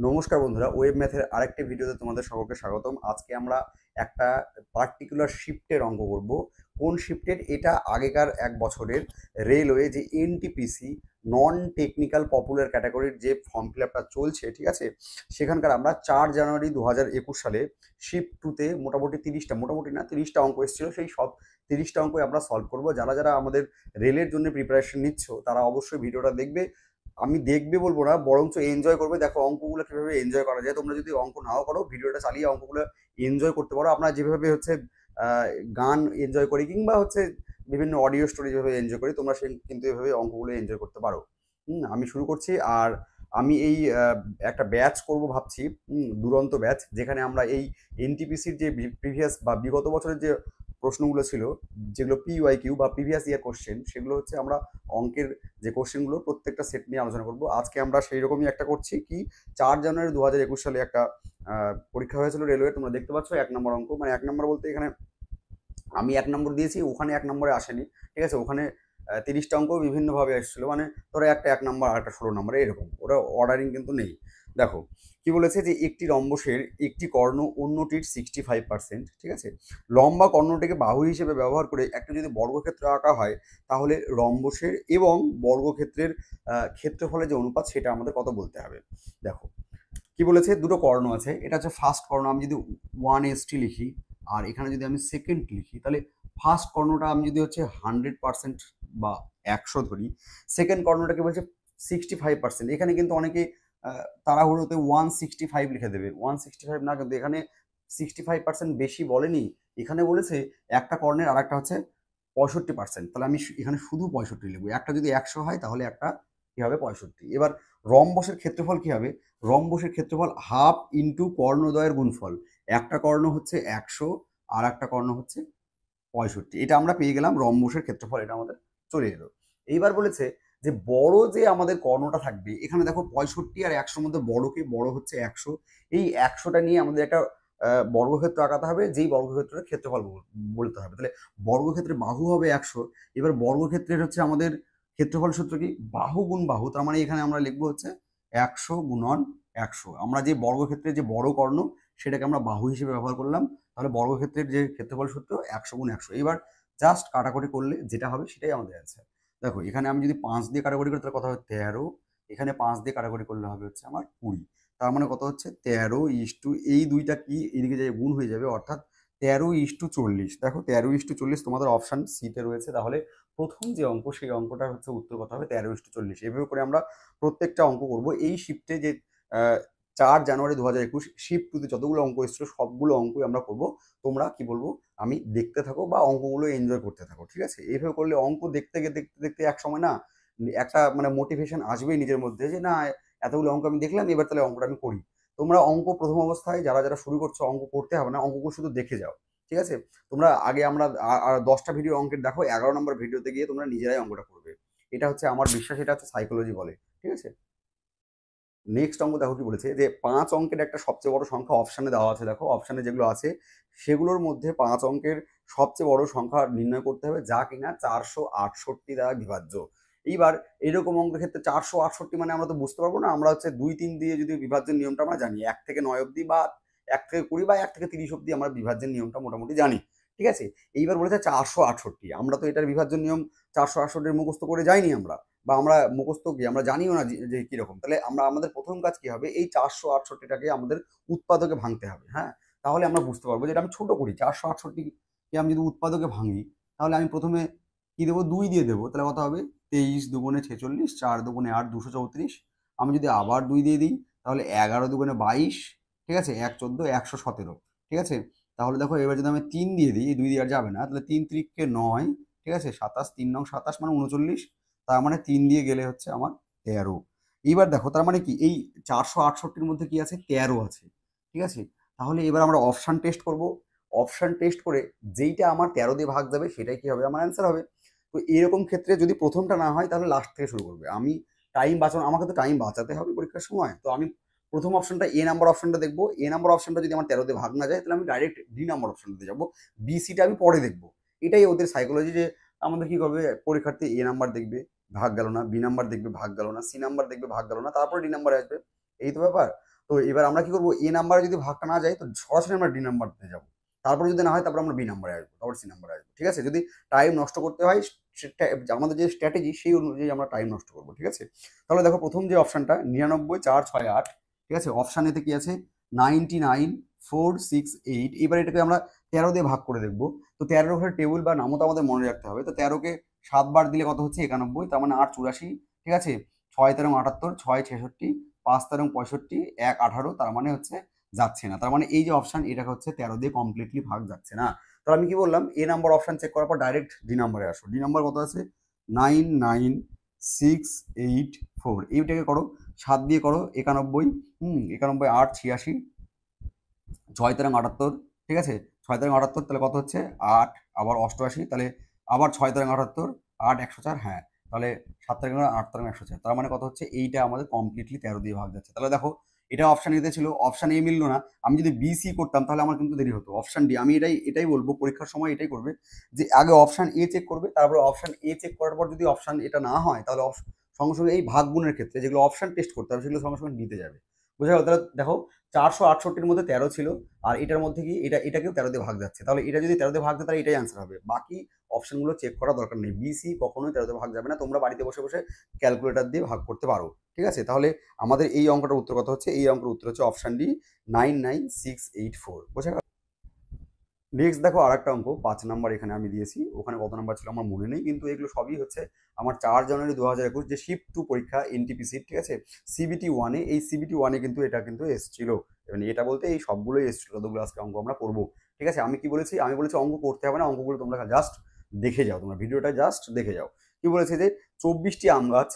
নমস্কার বন্ধুরা, ওয়েব ম্যাথের আরেকটি ভিডিওতে তোমাদের সকলকে স্বাগতম। আজকে আমরা একটা পার্টিকুলার শিফটের অঙ্ক করব। কোন শিফটের? এটা আগেকার এক বছরের রেলওয়ে যে এনটিপিসি নন টেকনিক্যাল পপুলার ক্যাটাগরির যে ফর্ম ফিল আপটা চলছে, ঠিক আছে, সেখানকার আমরা 4 জানুয়ারি 2021 সালে শিফট 2তে মোটামুটি 30টা অঙ্ক এসেছিলো। সেই সব 30টা অঙ্কই আমরা সলভ করব। যারা যারা আমাদের রেলের জন্য প্রিপারেশন নিচ্ছ তারা অবশ্যই ভিডিওটা দেখবে। আমি দেখবে বলবো না, বরঞ্চ এনজয় করবে। দেখো অঙ্কগুলো কিভাবে এনজয় করা যায়। তোমরা যদি অঙ্ক নাও করো, ভিডিওটা চালিয়ে অঙ্কগুলো এনজয় করতে পারো। আমরা যেভাবে হচ্ছে গান এনজয় করি কিংবা হচ্ছে বিভিন্ন অডিও স্টোরি যেভাবে এনজয় করি, তোমরা সে কিন্তু এভাবে অঙ্কগুলো এনজয় করতে পারো। আমি শুরু করছি। আর আমি এই একটা ব্যাচ করব ভাবছি, দুরন্ত ব্যাচ, যেখানে আমরা এই এনটিপিসির যে প্রিভিয়াস বা বিগত বছরের যে প্রশ্নগুলো ছিল, যেগুলো পিওয়াইকিউ বা প্রিভিয়াস ইয়ার কোশ্চেন, সেগুলো হচ্ছে আমরা অঙ্কের যে কোশ্চেনগুলো প্রত্যেকটা সেট নিয়ে আলোচনা করব। আজকে আমরা সেই রকমই একটা করছি কি, 4 জানুয়ারি 2021 সালে একটা পরীক্ষা হয়েছিল রেলওয়ে। তোমরা দেখতে পাচ্ছ 1 নম্বর অঙ্ক, মানে 1 নম্বর বলতে এখানে আমি 1 নম্বর দিয়েছি, ওখানে 1 নম্বরে আসেনি, ঠিক আছে। ওখানে 30টা অঙ্ক বিভিন্নভাবে এসেছিলো, মানে ধরো একটা 1 নম্বর আর একটা 16 নম্বর, এরকম ওরা অর্ডারিং কিন্তু নেই। দেখো কি বলেছে যে একটি রম্বসের একটি কর্ণ অন্যটির 65%, ঠিক আছে। লম্বা কর্ণটিকে বাহু হিসেবে ব্যবহার করে একটা যদি বর্গক্ষেত্র আঁকা হয়, তাহলে রম্বসের এবং বর্গক্ষেত্রের ক্ষেত্রফলের যে অনুপাত, সেটা আমাদের কত বলতে হবে। দেখো কি বলেছে, দুটো কর্ণ আছে। এটা হচ্ছে ফার্স্ট কর্ণ। আমি যদি 1ST লিখি আর এখানে যদি আমি সেকেন্ড লিখি, তাহলে ফার্স্ট কর্ণটা আমি যদি হচ্ছে 100% বা 100 ধরি, সেকেন্ড কর্ণটাকে বলছে 65%। এখানে কিন্তু অনেকে তাড়াহুড়োতে 165 লিখে দেবে। 165 না, কিন্তু এখানে 65% বেশি বলেনি, এখানে বলেছে একটা কর্ণের আর একটা হচ্ছে 65%। তাহলে আমি এখানে শুধু 65 লিখবো। একটা যদি 100 হয় তাহলে একটা কি হবে, 65। এবার রম্বসের ক্ষেত্রফল কি হবে? রম্বসের ক্ষেত্রফল হাফ ইন্টু কর্ণদ্বয়ের গুণফল। একটা কর্ণ হচ্ছে 100 আর একটা কর্ণ হচ্ছে 65। এটা আমরা পেয়ে গেলাম রম্বসের ক্ষেত্রফল, এটা আমাদের চলে এলো। এইবার বলেছে যে বড় যে আমাদের কর্ণটা থাকবে, এখানে দেখো 65 আর 100 মধ্যে বড়কে, বড় হচ্ছে 100। এই 100টা নিয়ে আমাদের একটা বর্গক্ষেত্র আঁকাতে হবে, যেই বর্গক্ষেত্রের ক্ষেত্রফল বলতে হবে। তাহলে বর্গক্ষেত্রের বাহু হবে 100। এবার বর্গক্ষেত্রের হচ্ছে আমাদের ক্ষেত্রফল সূত্র কি, বাহু গুণ বাহু। তার মানে এখানে আমরা লিখবো হচ্ছে 100 গুণন 100। আমরা যে বর্গক্ষেত্রের যে বড় কর্ণ, সেটাকে আমরা বাহু হিসেবে ব্যবহার করলাম। তাহলে বর্গক্ষেত্রের যে ক্ষেত্রফল সূত্র 100 গুণ 100। এবার জাস্ট কাটাকুটি করলে যেটা হবে সেটাই আমাদের অ্যান্সার। দেখো এখানে আমি যদি 5 দিয়ে কাটাকুটি করি, তাহলে কত হবে 13। এখানে 5 দিয়ে কাটাকুটি করলে হবে হচ্ছে আমার 20। তার মানে কত হচ্ছে 13 এই দুইটা কি এদিকে যে গুণ হয়ে যাবে, অর্থাৎ 13:40। দেখো 13:40 তোমাদের অপশান সিতে রয়েছে। তাহলে প্রথম যে অঙ্ক, সেই অঙ্কটা হচ্ছে উত্তর কত হবে, 13:40। এভাবে করে আমরা প্রত্যেকটা অঙ্ক করব। এই শিফটে যে 4 জানুয়ারি 2021 শিফট 2তে যতগুলো অঙ্ক এসেছিল, সবগুলো অঙ্কই আমরা করব। তোমরা কি বলবো, আমি দেখতে থাকো বা অঙ্কগুলো এনজয় করতে থাকো, ঠিক আছে। এইভাবে করলে অঙ্ক দেখতে গিয়ে দেখতে দেখতে এক সময় না একটা মানে মোটিভেশন আসবেই নিজের মধ্যে, যে না এতগুলো অঙ্ক আমি দেখলাম, এবার তাহলে অঙ্কটা আমি করি। তোমরা অঙ্ক প্রথম অবস্থায় যারা যারা শুরু করছো, অঙ্ক করতে হবে না, অঙ্কগুলো শুধু দেখে যাও, ঠিক আছে। তোমরা আগে আমরা 10টা ভিডিও অঙ্কের দেখো, 11 নম্বর ভিডিওতে গিয়ে তোমরা নিজেরাই অঙ্কটা করবে। এটা হচ্ছে আমার বিশ্বাস, এটা হচ্ছে সাইকোলজি বলে, ঠিক আছে। নেক্সট অঙ্ক দেখো কি বলেছে, যে 5 অঙ্কের একটা সবচেয়ে বড় সংখ্যা অপশানে দেওয়া আছে। দেখো অপশানে যেগুলো আছে, সেগুলোর মধ্যে 5 অঙ্কের সবচেয়ে বড় সংখ্যা নির্ণয় করতে হবে, যা কিনা 468 দ্বারা বিভাজ্য। এইবার এরকম অঙ্কের ক্ষেত্রে 468 মানে আমরা তো বুঝতে পারবো না। আমরা হচ্ছে 2, 3 দিয়ে যদি বিভাজ্যের নিয়মটা আমরা জানি, 1 থেকে 9 অব্দি বা 1 থেকে 20 বা 1 থেকে 30 অব্দি আমরা বিভাজ্যের নিয়মটা মোটামুটি জানি, ঠিক আছে। এইবার বলেছে 468। আমরা তো এটার বিভাজ্যের নিয়ম 468 মুখস্থ করে যাইনি আমরা, বা আমরা মুখস্থ কি আমরা জানিও না যে কিরকম। তাহলে আমরা আমাদের প্রথম কাজ কি হবে, এই 468টাকে আমাদের উৎপাদকে ভাঙতে হবে। হ্যাঁ, তাহলে আমরা বুঝতে পারবো। যেটা আমি ছোট করি, 468কে আমি যদি উৎপাদকে ভাঙি, তাহলে আমি প্রথমে কি দেবো, 2 দিয়ে দেবো। তাহলে কত হবে, 23 দুগুণে 46, 4 দুগুণে 8, 234। আমি যদি আবার 2 দিয়ে দিই, তাহলে 11 দুগুণে 22, ঠিক আছে, 1 14, 117, ঠিক আছে। তাহলে দেখো এবার যদি আমি 3 দিয়ে দিই, 2 দিয়ে আর যাবে না, তাহলে 3 3কে 9, ঠিক আছে, 27, 3 9 27 মানে 39। তার মানে 3 দিয়ে গেলে হচ্ছে আমার 13। এইবার দেখো তার মানে কি, এই 468-র মধ্যে কি আছে, 13 আছে, ঠিক আছে। তাহলে এবার আমরা অপশান টেস্ট করব। অপশান টেস্ট করে যেইটা আমার 13 দিয়ে ভাগ যাবে, সেটাই কি হবে, আমার অ্যান্সার হবে। তো এরকম ক্ষেত্রে যদি প্রথমটা না হয়, তাহলে লাস্ট থেকে শুরু করবে। আমি টাইম বাঁচানো, আমাকে তো টাইম বাঁচাতে হবে পরীক্ষার সময়। তো আমি প্রথম অপশনটা, এ নাম্বার অপশনটা দেখবো। এ নাম্বার অপশনটা যদি আমার 13 দিয়ে ভাগ না যায়, তাহলে আমি ডাইরেক্ট ডি নাম্বার অপশনটাতে যাবো। বি সিটা আমি পরে দেখবো। এটাই ওদের সাইকোলজি, যে আমাদের কি করবে, পরীক্ষার্থী এ নাম্বার দেখবে, ভাগ গেল না, বি নাম্বার দেখবে, ভাগ গেল না, সি নাম্বার দেখবে, ভাগ গেল না, তারপরে ডি নাম্বারে আসবে। এই তো ব্যাপার। তো এবার আমরা কি করবো, এ নাম্বারে যদি ভাগটা না যায় তো সরাসরি আমরা ডি নাম্বারতে যাবো, তারপরে যদি না হয় তারপর আমরা বি নাম্বারে আসবো, তারপর সি নাম্বারে আসবো। ঠিক আছে, যদি টাইম নষ্ট করতে হয় আমাদের যে স্ট্র্যাটেজি সেই অনুযায়ী আমরা টাইম নষ্ট করবো। ঠিক আছে, তাহলে দেখো প্রথম যে অপশনটা 99, 4, 6, 8, ঠিক আছে, অপশান এতে কি আছে 99, 4, 6, 8। এবার এটাকে আমরা 13 দিয়ে ভাগ করে দেখবো। তো 13 ওখানে টেবিল বা নামও তো আমাদের মনে রাখতে হবে। তো 13কে 7 বার দিলে কত হচ্ছে 91, তার মানে 8, 84। ঠিক আছে, 6, 13, 78, 6, 66, 5, 13, 65, 1, 18, তার মানে হচ্ছে যাচ্ছে না। তার মানে এই যে অপশন এটা হচ্ছে 13 দিয়ে কমপ্লিটলি ভাগ যাচ্ছে না। তাহলে আমি কি বললাম, এ নাম্বার অপশন চেক করার পর ডাইরেক্ট ডি নাম্বারে আসো। ডি নাম্বার কত আছে 99684, এইটাকে করো 7 দিয়ে করো 91, 91, 8, 86, 6, 13, 78। ঠিক আছে, 6, 13, 78, তাহলে কত হচ্ছে 8, আবার 88, তাহলে আবার 6, 13, 78, 8, 104। হ্যাঁ, তাহলে 7, 13, 8, 13, 104, তার মানে কত হচ্ছে এইটা আমাদের কমপ্লিটলি 13 দিয়ে ভাগ যাচ্ছে। তাহলে দেখো এটা অপশন এতে ছিল, অপশন এ মিললো না, আমি যদি বি সি করতাম তাহলে আমার কিন্তু দেরি হতো। অপশন ডি, আমি এটাই বলবো, পরীক্ষার সময় এটাই করবে যে আগে অপশন এ চেক করবে, তারপরে অপশন এ চেক করার পর যদি অপশন এটা না হয় তাহলে সঙ্গে সঙ্গে এই ভাগ গুণের ক্ষেত্রে যেগুলো অপশন টেস্ট করতে হবে সেগুলো সঙ্গে সঙ্গে দিতে যাবে। বোঝা গেল? তাহলে দেখো 468-র মধ্যে 13 ছিল, আর এটার মধ্যে কি এটাকেও 13 দিয়ে ভাগ যাচ্ছে, তাহলে এটা যদি 13 দিয়ে ভাগ যায় তাহলে এটাই অ্যান্সার হবে। বাকি অপশনগুলো চেক করার দরকার নেই, বি সি কখনোই 13 দিয়ে ভাগ যাবে না, তোমরা বাড়িতে বসে বসে ক্যালকুলেটর দিয়ে ভাগ করতে পারো। ঠিক আছে, তাহলে আমাদের এই অঙ্কটার উত্তর কত হচ্ছে, এই অঙ্কের উত্তর হচ্ছে অপশন ডি 99684। বোঝা গেল? নেক্সট দেখো আর একটা অঙ্ক 5 নাম্বার এখানে আমি দিয়েছি, ওখানে কত নাম্বার ছিল আমার মনে নেই, কিন্তু এগুলো সবই হচ্ছে আমার 4 জানুয়ারি 2021 যে শিফট 2 পরীক্ষা এনটিপিসি। ঠিক আছে, সিবিটি ওয়ানে, এই সিবিটি ওয়ানে কিন্তু এটা কিন্তু এসেছিল, মানে এটা বলতে এই সবগুলোই এসেছিল, কতগুলো আজকে অঙ্ক আমরা করবো। ঠিক আছে, আমি কি বলেছি, আমি বলেছি অঙ্ক করতে হবে না, অঙ্কগুলো তোমরা জাস্ট দেখে যাও, তোমরা ভিডিওটা জাস্ট দেখে যাও। কি বলেছে যে 24টি আম গাছ,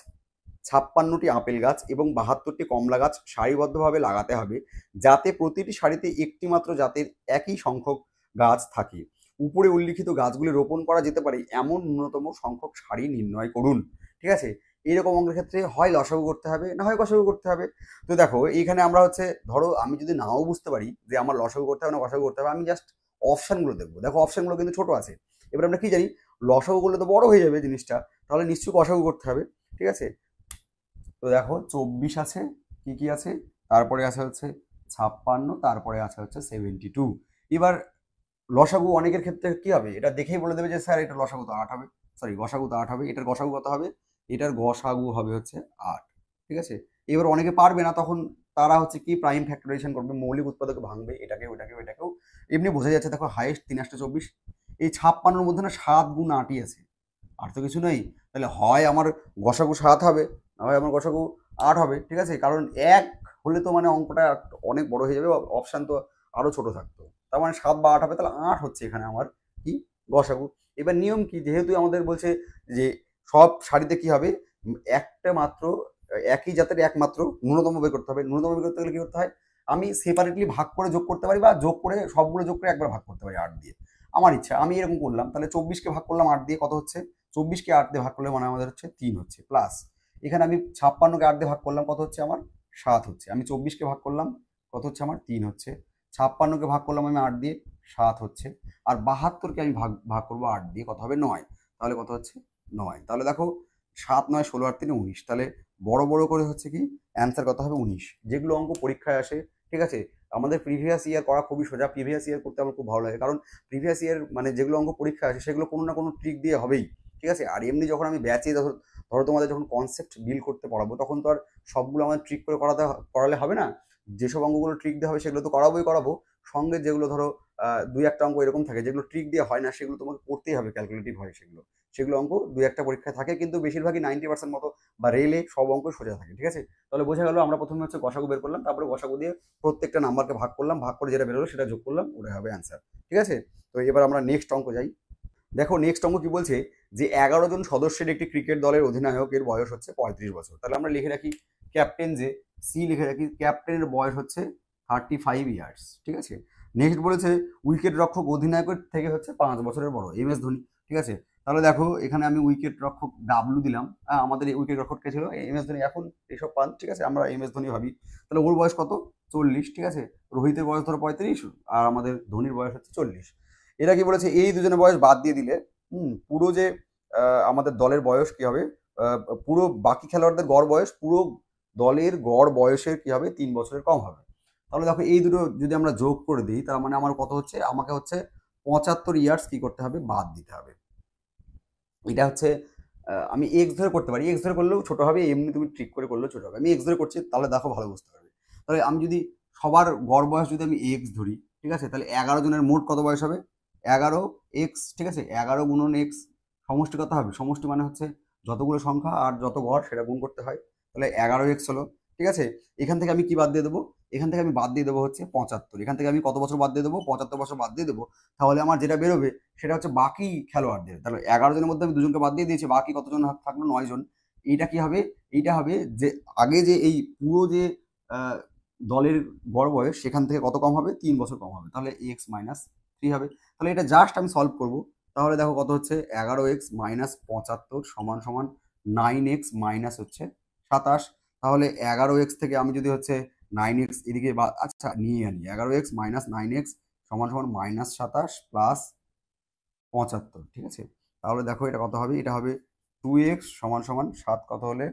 56টি আপেল গাছ এবং 72টি কমলা গাছ সারিবদ্ধভাবে লাগাতে হবে, যাতে প্রতিটি সারিতে একটি মাত্র জাতের একই সংখ্যক গাছ থাকে। উপরে উল্লিখিত গাছগুলি রোপণ করা যেতে পারে এমন ন্যূনতম সংখ্যক সারি নির্ণয় করুন। ঠিক আছে, এইরকম অঙ্কের ক্ষেত্রে হয় লসাগু করতে হবে, না হয় গসাগু করতে হবে। তো দেখো এইখানে আমরা হচ্ছে, ধরো আমি যদি নাও বুঝতে পারি যে আমার লসাগু করতে হবে না গসাগু করতে হবে, আমি জাস্ট অপশানগুলো দেখবো। দেখো অপশানগুলো কিন্তু ছোট আছে, এবার আমরা কি জানি লসাগু করলে তো বড় হয়ে যাবে জিনিসটা, তাহলে নিশ্চয়ই গসাগু করতে হবে। ঠিক আছে, তো দেখো 24 আছে, কি কি আছে, তারপরে আছে হচ্ছে 56, তারপরে আছে হচ্ছে 72। এবার লসাগু অনেকের ক্ষেত্রে কি হবে, এটা দেখেই বলে দেবে যে স্যার এটা লসাগু তো 8 হবে, সরি গসাগু তো 8 হবে, এটার গসাগু কত হবে, এটার গসাগু হবে হচ্ছে 8। ঠিক আছে, এবার অনেকে পারবে না, তখন তারা হচ্ছে কি প্রাইম ফ্যাক্টরাইজেশন করবে, মৌলিক উৎপাদকে ভাঙবে, এটাকে ওইটাকে ওইটাকেও। এমনি বোঝা যাচ্ছে, দেখো হাইয়েস্ট 3 8 24, এই 56-র মধ্যে না 7 গুণ 8ই আছে, আর তো কিছু নেই। তাহলে হয় আমার গসাগু 7 হবে, না হয় আমার গসাগু 8 হবে। ঠিক আছে, কারণ 1 হলে তো মানে অঙ্কটা অনেক বড় হয়ে যাবে, অপশান তো আরও ছোট থাকতো। তার মানে 7 বা 8 হবে, তাহলে 8 হচ্ছে এখানে আমার কি গসাগু। এবার নিয়ম কি, যেহেতু আমাদের বলছে যে সব সারিতে কি হবে, একটা মাত্র একই জাতের একমাত্র ন্যূনতম বের করতে হবে। ন্যূনতম বের করতে গেলে কি করতে হয়, আমি সেপারেটলি ভাগ করে যোগ করতে পারি, বা যোগ করে সবগুলো যোগ করে একবার ভাগ করতে পারি 8 দিয়ে, আমার ইচ্ছা আমি এরকম করলাম। তাহলে 24কে ভাগ করলাম 8 দিয়ে, কত হচ্ছে 24কে 8 দিয়ে ভাগ করলে মানে আমাদের হচ্ছে 3 হচ্ছে, প্লাস এখানে আমি 56কে 8 দিয়ে ভাগ করলাম, কত হচ্ছে আমার 7 হচ্ছে। আমি 24কে ভাগ করলাম, কত হচ্ছে আমার 3 হচ্ছে। 56কে ভাগ করলাম আমি 8 দিয়ে, 7 হচ্ছে। আর 72কে আমি ভাগ ভাগ করবো 8 দিয়ে, কত হবে 9, তাহলে কত হচ্ছে 9। তাহলে দেখো 7, 9, 16 আর 3, 19, তাহলে বড় বড় করে হচ্ছে কি অ্যান্সার কত হবে 19। যেগুলো অঙ্ক পরীক্ষায় আসে, ঠিক আছে, আমাদের প্রিভিয়াস ইয়ার করা খুবই সোজা, প্রিভিয়াস ইয়ার করতে আমার খুব ভালো লাগে, কারণ প্রিভিয়াস ইয়ার মানে যেগুলো অঙ্ক পরীক্ষা আসে সেগুলো কোনো না কোনো ট্রিক দিয়ে হবেই। ঠিক আছে, আর এমনি যখন আমি ব্যাচে ধরো তোমাদের যখন কনসেপ্ট ডিল করতে পড়াবো, তখন তো আর সবগুলো আমাদের ট্রিক করে করালে হবে না, যেসব অঙ্কগুলো ট্রিক দিয়ে হবে সেগুলো তো করাবো, সঙ্গে যেগুলো ধরো 2-1টা অঙ্ক এরকম থাকে যেগুলো ট্রিক দিয়ে হয় না, সেগুলো তোমাকে করতেই হবে, ক্যালকুলেটিভ হয় সেগুলো অঙ্ক 2-1টা পরীক্ষায় থাকে, কিন্তু বেশিরভাগই 90% মতো বা রেলে সব অঙ্ক সোজা থাকে। ঠিক আছে, তাহলে বোঝা গেল আমরা প্রথমে হচ্ছে গসাগু বের করলাম, তারপরে গসাগু দিয়ে প্রত্যেকটা নাম্বারকে ভাগ করলাম, ভাগ করে যেটা বেরোলো সেটা যোগ করলাম, ওটাই হবে অ্যান্সার। ঠিক আছে, তো এবার আমরা নেক্সট অঙ্ক যাই। দেখো নেক্সট অঙ্ক কি বলছে যে 11 জন সদস্যের একটি ক্রিকেট দলের অধিনায়কের বয়স হচ্ছে 35 বছর। তাহলে আমরা লিখে রাখি ক্যাপ্টেন, যে সি লিখে রাখি, ক্যাপ্টেনের বয়স হচ্ছে 35 ইয়ার্স। ঠিক আছে, নেক্সট বলেছে উইকেট রক্ষক অধিনায়কের থেকে হচ্ছে 5 বছরের বড়, এম এস ধোনি। ঠিক আছে, তাহলে দেখো এখানে আমি উইকেট রক্ষক ডাব্লু দিলাম, আমাদের উইকেট রক্ষক কে ছিল এম এস ধোনি, এখন এসব পান। ঠিক আছে, আমরা এম এস ধোনি ভাবি, তাহলে ওর বয়স কত 40। ঠিক আছে, রোহিতের বয়স ধরো 35, আর আমাদের ধোনির বয়স হচ্ছে 40। এরা কি বলেছে, এই দুজনের বয়স বাদ দিয়ে দিলে পুরো যে আমাদের দলের বয়স কি হবে, পুরো বাকি খেলোয়াড়দের গড় বয়স পুরো দলের গড় বয়সের কি হবে 3 বছরের কম হবে। তাহলে দেখো এই দুটো যদি আমরা যোগ করে দিই তার মানে আমার কত হচ্ছে, আমাকে হচ্ছে 75 ইয়ার্স কি করতে হবে, বাদ দিতে হবে। এটা হচ্ছে আমি এক্স ধরে করতে পারি, এক্স ধরে করলেও ছোট হবে, এমনি তুমি ট্রিক করে করলেও ছোট হবে। আমি এক্স ধরে করছি, তাহলে দেখো ভালো বুঝতে পারবে। তাহলে আমি যদি সবার গড় বয়স যদি আমি এক্স ধরি, ঠিক আছে, তাহলে 11 জনের মোট কত বয়স হবে, 11 এক্স, ঠিক আছে, 11 গুণন এক্স, সমষ্টি কত হবে, সমষ্টি মানে হচ্ছে যতগুলো সংখ্যা আর যত গড় সেটা গুণ করতে হয়। তাহলে 11 এক্স হলো, ঠিক আছে। এখান থেকে আমি কি বাদ দিয়ে দেবো, এখান থেকে আমি বাদ দিয়ে দেবো হচ্ছে 75। এখান থেকে আমি কত বছর বাদ দিয়ে দেবো, 75 বছর বাদ দিয়ে দেবো। তাহলে আমার যেটা বেরোবে সেটা হচ্ছে বাকি খেলোয়াড়দের। তাহলে 11 জনের মধ্যে আমি দুজনকে বাদ দিয়ে দিয়েছি, বাকি কতজন থাকলো, 9 জন। এইটা কি হবে, এইটা হবে যে আগে যে এই পুরো যে আহ, দলের গড় বয়স সেখান থেকে কত কম হবে, 3 বছর কম হবে। তাহলে এক্স মাইনাস 3 হবে। তাহলে এটা জাস্ট আমি সলভ করব। তাহলে দেখো কত হচ্ছে, 11 এক্স মাইনাস 75 সমান সমান 9 এক্স মাইনাস হচ্ছে 27। তাহলে 11 এক্স থেকে আমি যদি হচ্ছে 9 এক্স এদিকে আচ্ছা নিয়ে আনি, 11 এক্স মাইনাস 9 এক্স সমান সমান মাইনাস 27 প্লাস 75, ঠিক আছে। তাহলে দেখো এটা কত হবে, এটা হবে 2 এক্স সমান সমান 7 কত হলে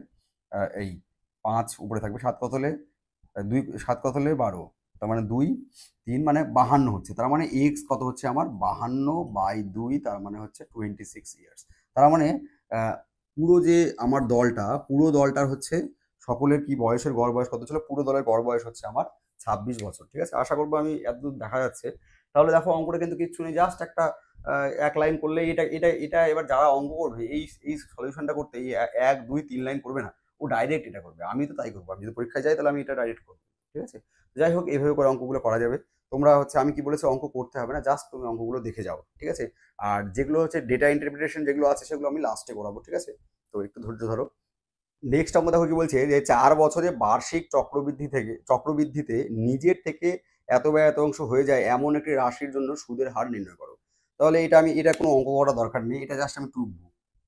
এই 5 উপরে থাকবে, 7 কত হলে 2, 7 কত হলে 12, তার মানে 2 3 মানে 52 হচ্ছে। তার মানে এক্স কত হচ্ছে আমার 52/2, তার মানে হচ্ছে 26 ইয়ার্স। তার মানে আহ, পুরো যে আমার দলটা, পুরো দলটার হচ্ছে সকলের কি বয়সের গড় বয়স কত ছিল, পুরো দলের গড় বয়স হচ্ছে আমার 26 বছর, ঠিক আছে। আশা করবো আমি এতদূর দেখা যাচ্ছে। তাহলে দেখো অঙ্কটা কিন্তু কিচ্ছু নেই, জাস্ট একটা এক লাইন করলে এটা এটা এটা এবার যারা অঙ্ক করবে এই এই সলিউশনটা করতে এই 1 2 3 লাইন করবে না, ও ডাইরেক্ট এটা করবে। আমি তো তাই করবো, আমি যদি পরীক্ষায় যাই তাহলে আমি এটা ডাইরেক্ট করবো, ঠিক আছে। যাই হোক, এইভাবে করে অঙ্কগুলো করা যাবে। তোমরা হচ্ছে আমি কি বলেছি, অঙ্ক করতে হবে না, জাস্ট তুমি অঙ্কগুলো দেখে যাও, ঠিক আছে। আর যেগুলো হচ্ছে ডেটা ইন্টারপ্রিটেশন যেগুলো আছে সেগুলো আমি লাস্টে করাবো, ঠিক আছে। তো একটু ধৈর্য ধরো। নেক্সট অঙ্ক দেখো কি বলছে, যে 4 বছরে বার্ষিক চক্রবৃদ্ধিতে নিজের থেকে এত ব্যয় এত অংশ হয়ে যায় এমন একটি রাশির জন্য সুদের হার নির্ণয় করো। তাহলে এটা কোনো অঙ্ক করার দরকার নেই, এটা জাস্ট আমি টুকবো।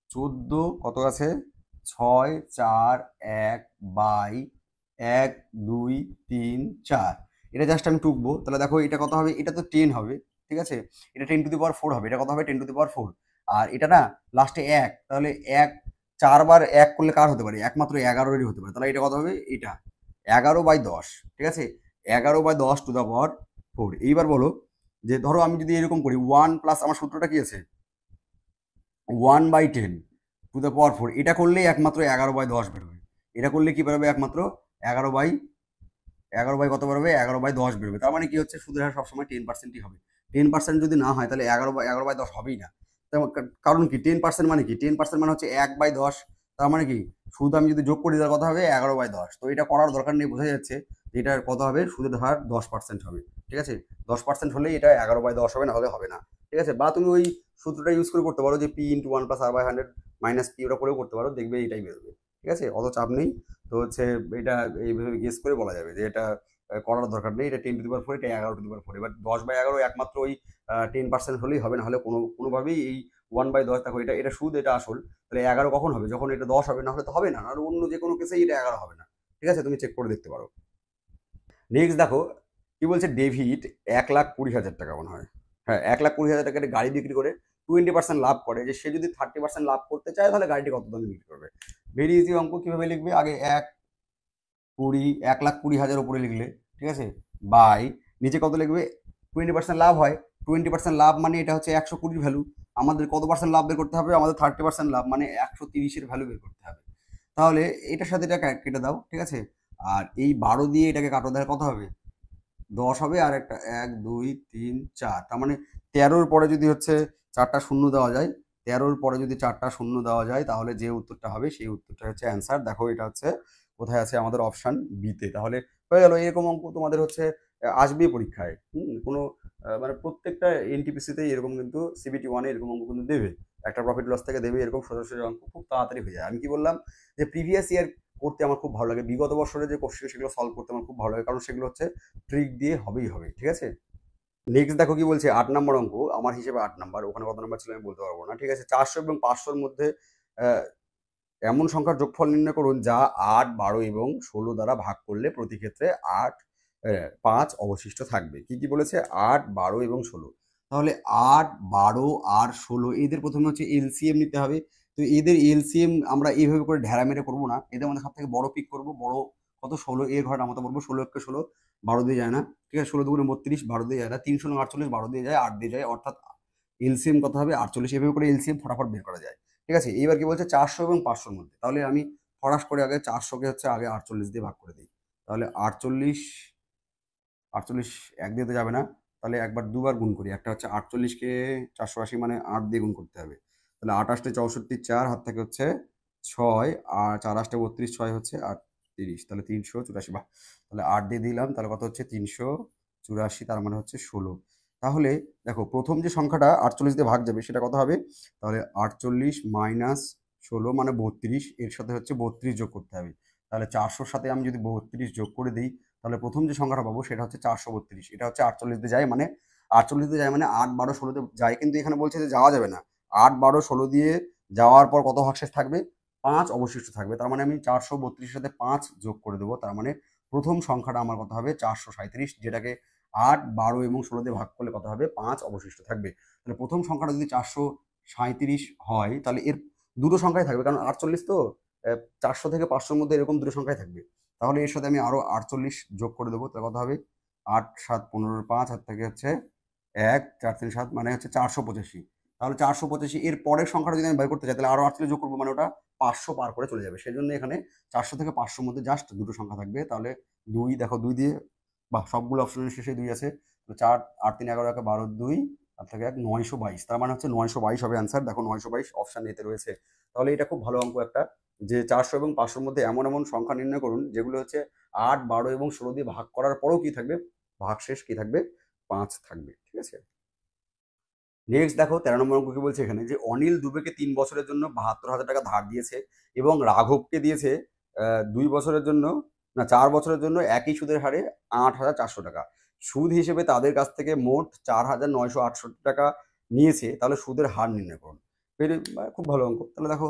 14 কত আছে, 6 4 1 বাই 1 2 3 4, এটা জাস্ট আমি টুকবো। তাহলে দেখো এটা কত হবে, এটা তো 10 হবে, ঠিক আছে। এটা 10⁴ হবে, এটা কত হবে 10⁴। আর এটা না লাস্টে 1, তাহলে 1 4 বার 1 করলে কার হতে পারে, একমাত্র 11-এরই হতে পারে। তাহলে এটা কত হবে, এটা 11/10, ঠিক আছে, 11/10⁴। এইবার বলো যে ধরো আমি যদি এরকম করি 1 প্লাস, আমার সূত্রটা কি আছে 1/10⁴, এটা করলেই একমাত্র 11/10 বেরোবে। এটা করলে কি বেরোবে, একমাত্র 11/11 কত বেরোবে, 11/10 বেরোবে। তার মানে কি হচ্ছে, সুদের হার সবসময় 10%ই হবে। 10% যদি না হয় তাহলে 11/10 হবেই না। কারণ কি 10% মানে কি, 10% মানে হচ্ছে 1/10। তার মানে কি সুদ আমি যদি যোগ করি তার কথা হবে 11/10। তো এটা করার দরকার নেই, বোঝা যাচ্ছে যে এটার কত হবে, সুদের হার 10% হবে, ঠিক আছে। 10% হলেই এটা 11/10 হবে, না হলে হবে না, ঠিক আছে। বা তুমি ওই সূত্রটা ইউজ করে করতে পারো, যে P into 1+r/100 minus P, ওটা করেও করতে পারো, দেখবে এটাই বেরোবে, ঠিক আছে, অত চাপ নেই। তো হচ্ছে এটা এইভাবে গেস করে বলা যাবে যে এটা করার দরকার নেই, এটা 10⁴, এটা 11⁴। এবার 10/11 একমাত্র ওই 10% হলেই হবে, না হলে কোনোভাবেই এই 1/10, দেখো এটা এটা সুদ, এটা আসল। তাহলে 11 কখন হবে, যখন এটা 10 হবে, না হলে তো হবে না। আর অন্য যে কোনো কেসেই এটা 11 হবে না, ঠিক আছে, তুমি চেক করে দেখতে পারো। নেক্সট দেখো কি বলছে, ডেভিড 1,20,000 টাকা মনে হয়, হ্যাঁ 1,20,000 টাকার গাড়ি বিক্রি করে 20% লাভ করে, যে সে যদি 30% লাভ করতে চায় তাহলে গাড়িটি কত দামে বিক্রি করবে। ভেরি ইজি অঙ্ক, কিভাবে লিখবে, আগে 1,20,000 উপরে লিখলে, ঠিক আছে, বাই নিচে কত লিখবে, 20% লাভ হয়, 20% লাভ মানে এটা হচ্ছে 120 ভ্যালু। আমাদের কত পার্সেন্ট লাভ বের করতে হবে, আমাদের 30% লাভ মানে 130-এর ভ্যালু বের করতে হবে। তাহলে এটার সাথে এটা কেটে দাও, ঠিক আছে। আর এই 12 দিয়ে এটাকে কাটো, তাহলে কত হবে, 10 হবে। আর একটা 1 2 3 4, তার মানে 13-র পরে যদি হচ্ছে 4টা শূন্য দেওয়া যায়, 13-র পরে যদি 4টা শূন্য দেওয়া যায় তাহলে যে উত্তরটা হবে সেই উত্তরটা হচ্ছে অ্যান্সার। দেখো এটা হচ্ছে কোথায় আছে, আমাদের অপশান বিতে। তাহলে হয়ে গেল, এরকম অঙ্ক তোমাদের হচ্ছে আসবেই পরীক্ষায়। কোনো মানে প্রত্যেকটা এনটিপিসিতেই এরকম, কিন্তু সিবিটি 1-এ এরকম অঙ্ক কিন্তু দেবে, একটা প্রফিট লস থেকে দেবে, এরকম সোজা সোজা অঙ্ক খুব তাড়াতাড়ি হয়ে যায়। আমি কি বললাম, যে প্রিভিয়াস ইয়ার করতে আমার খুব ভালো লাগে, বিগত বছরে যে কোশ্চেন সেগুলো সলভ করতে আমার খুব ভালো লাগে, কারণ সেগুলো হচ্ছে ট্রিক দিয়ে হবেই হবে, ঠিক আছে। নেক্সট দেখো কি বলছে, 8 নম্বর অঙ্ক, আমার হিসেবে 8 নম্বর, ওখানে কত নম্বর ছিল আমি বলতে পারবো না, ঠিক আছে। 400 এবং 500-র মধ্যে আহ, এমন সংখ্যার যোগফল নির্ণয় করুন যা 8 12 এবং 16 দ্বারা ভাগ করলে প্রতি ক্ষেত্রে 5 অবশিষ্ট থাকবে। কি কি বলেছে, 8 12 এবং 16। তাহলে 8 12 আর 16 এদের প্রথমে হচ্ছে এলসিএম নিতে হবে। তো এদের এলসিএম আমরা এইভাবে করে ঢেরা মেরে করবো না, এদের মধ্যে সব থেকে বড় পিক করবো, বড় কত 16 এর ঘরে নামাতে পারবো, 16 কে 16 12 দিয়ে যায় না, ঠিক আছে, 16 দুগুণে 32 12 দিয়ে যায় না, 3 × 48 12 দিয়ে যায়, 8 দিয়ে যায়, অর্থাৎ এলসিএম কত হবে 48। এভাবে করে এলসিএম ফটাফট বের করা যায়, ঠিক আছে। এইবার কি বলছে 400 এবং 500-র মধ্যে, তাহলে আমি ফরাস করে আগে 400-কে হচ্ছে আগে 48 দিয়ে ভাগ করে দিই। তাহলে 48 48 1 দিয়ে তো যাবে না, তাহলে একবার দুবার গুণ করি। একটা হচ্ছে 48-কে 480 মানে 8 দিয়ে গুণ করতে হবে, তাহলে 28 64 4 হাত থেকে হচ্ছে 6 আর 4 8 32 6 হচ্ছে 38, তাহলে 384। বাহ, তাহলে 8 দিয়ে দিলাম, তাহলে কত হচ্ছে 384, তার মানে হচ্ছে 16। তাহলে দেখো প্রথম যে সংখ্যাটা 48 দিয়ে ভাগ যাবে সেটা কত হবে, তাহলে 48 - 16 মানে 32, এর সাথে হচ্ছে 32 যোগ করতে হবে। তাহলে 400-র সাথে আমি যদি 32 যোগ করে দিই, তাহলে প্রথম যে সংখ্যাটা পাবো সেটা হচ্ছে 432। এটা হচ্ছে 48 দিয়ে যায়, মানে 48 দিয়ে যায় মানে 8 12 16 দিয়ে যায়, কিন্তু এখানে বলছে যে যাওয়া যাবে না। 8 12 16 দিয়ে যাওয়ার পর কত ভাগশেষ থাকবে, 5 অবশিষ্ট থাকবে। তার মানে আমি 432-এর সাথে 5 যোগ করে দেবো, তার মানে প্রথম সংখ্যাটা আমার কত হবে 437, যেটাকে 8 12 এবং 16 দিয়ে ভাগ করলে কত হবে 5 অবশিষ্ট থাকবে। তাহলে প্রথম সংখ্যাটা যদি 437 হয়, তাহলে এর দুটো সংখ্যাই থাকবে, কারণ 48 তো 400 থেকে 500-র মধ্যে এরকম দুটো সংখ্যাই থাকবে। তাহলে এর সাথে আমি আরো 48 যোগ করে দেবো, তাহলে কত হবে 8 7 15 5 হাত থেকে হচ্ছে 1 4 3 7 মানে হচ্ছে 485। তাহলে 485 এর পরের সংখ্যাটা যদি আমি বের করতে চাই, তাহলে আরো 48 যোগ করবো, মানে ওটা 500 পার করে চলে যাবে। সেই জন্য এখানে 400 থেকে 500-র মধ্যে জাস্ট দুটো সংখ্যা থাকবে। তাহলে 2 দেখো 2 দিয়ে, বাহ, সবগুলো অপশনের শেষে 2 আছে। তো 4 8 3 11 1 12 2 আর থেকে 1 922, তার মানে হচ্ছে 922 হবে অ্যান্সার। দেখো 922 অপশন এতে রয়েছে। তাহলে এটা খুব ভালো অঙ্ক একটা, যে 400 এবং 500-র মধ্যে এমন এমন সংখ্যা নির্ণয় করুন যেগুলো হচ্ছে 8 12 এবং 16 দিয়ে ভাগ করার পরেও কি থাকবে, ভাগশেষ কি থাকবে 5 থাকবে, ঠিক আছে। নেক্সট দেখো 13 নম্বর অঙ্ক কি বলছে এখানে, যে অনিল দুবেকে 3 বছরের জন্য 72,000 টাকা ধার দিয়েছে এবং রাঘবকে দিয়েছে 2 বছরের জন্য, না 4 বছরের জন্য একই সুদের হারে 8,400 টাকা। সুদ হিসেবে তাদের কাছ থেকে মোট 4,968 টাকা নিয়েছে, তাহলে সুদের হার নির্ণয় করুন। খুব ভালো অঙ্ক। তাহলে দেখো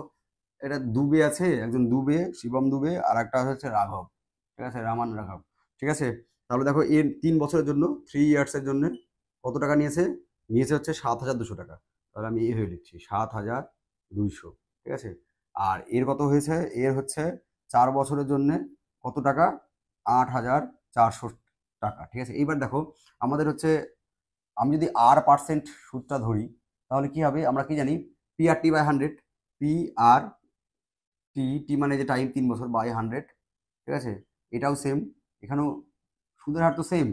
এটা দুবে আছে, একজন দুবে, শিবম দুবে, আর একটা হচ্ছে রাঘব, ঠিক আছে, রামান রাঘব, ঠিক আছে। তাহলে দেখো এর 3 বছরের জন্য 3 ইয়ার্সের জন্য কত টাকা নিয়েছে, নিয়েছে হচ্ছে 7,200 টাকা। তাহলে আমি এই হয়ে লিখছি 7,200, ঠিক আছে। আর এর কত হয়েছে, এর হচ্ছে 4 বছরের জন্য কত টাকা, 8,400 টাকা, ঠিক আছে। এইবার দেখো আমাদের হচ্ছে, আমি যদি R% সুদটা ধরি, তাহলে কি হবে, আমরা কি জানি PR/100, PR/T মানে যে টাইম 3 বছর বাই 100, ঠিক আছে। এটাও সেম, এখানেও সুদের হার তো সেম,